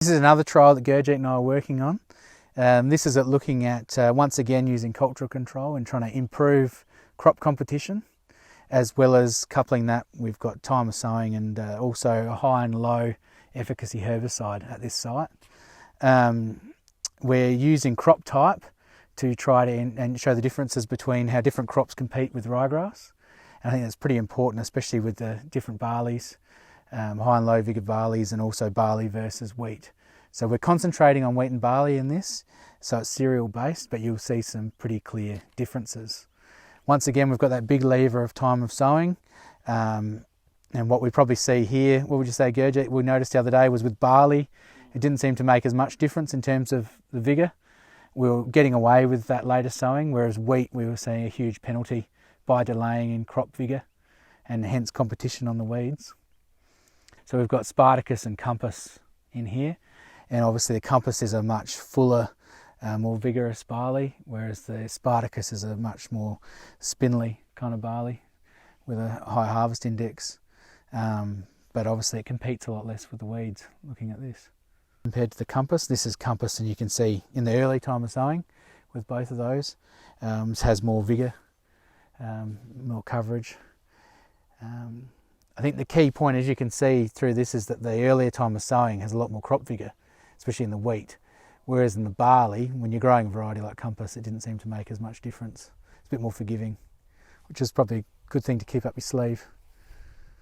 This is another trial that Gurjeet and I are working on. This is looking at, once again, using cultural control and trying to improve crop competition, as well as coupling that, we've got time of sowing and also a high and low efficacy herbicide at this site. We're using crop type to try to and show the differences between how different crops compete with ryegrass. And I think that's pretty important, especially with the different barleys, high and low vigor barleys, and also barley versus wheat. So we're concentrating on wheat and barley in this, so it's cereal based, but you'll see some pretty clear differences. Once again, we've got that big lever of time of sowing, and what we probably see here, what would you say, Gurjeet, we noticed the other day was with barley, it didn't seem to make as much difference in terms of the vigour. We were getting away with that later sowing, whereas wheat, we were seeing a huge penalty by delaying in crop vigour and hence competition on the weeds. So we've got Spartacus and Compass in here, and obviously the Compass is a much fuller, more vigorous barley, whereas the Spartacus is a much more spindly kind of barley with a high harvest index. But obviously it competes a lot less with the weeds, looking at this. Compared to the Compass, this is Compass, and you can see in the early time of sowing with both of those, this has more vigour, more coverage. I think the key point, as you can see through this, is that the earlier time of sowing has a lot more crop vigour, especially in the wheat, whereas in the barley, when you're growing a variety like Compass, it didn't seem to make as much difference. It's a bit more forgiving, which is probably a good thing to keep up your sleeve.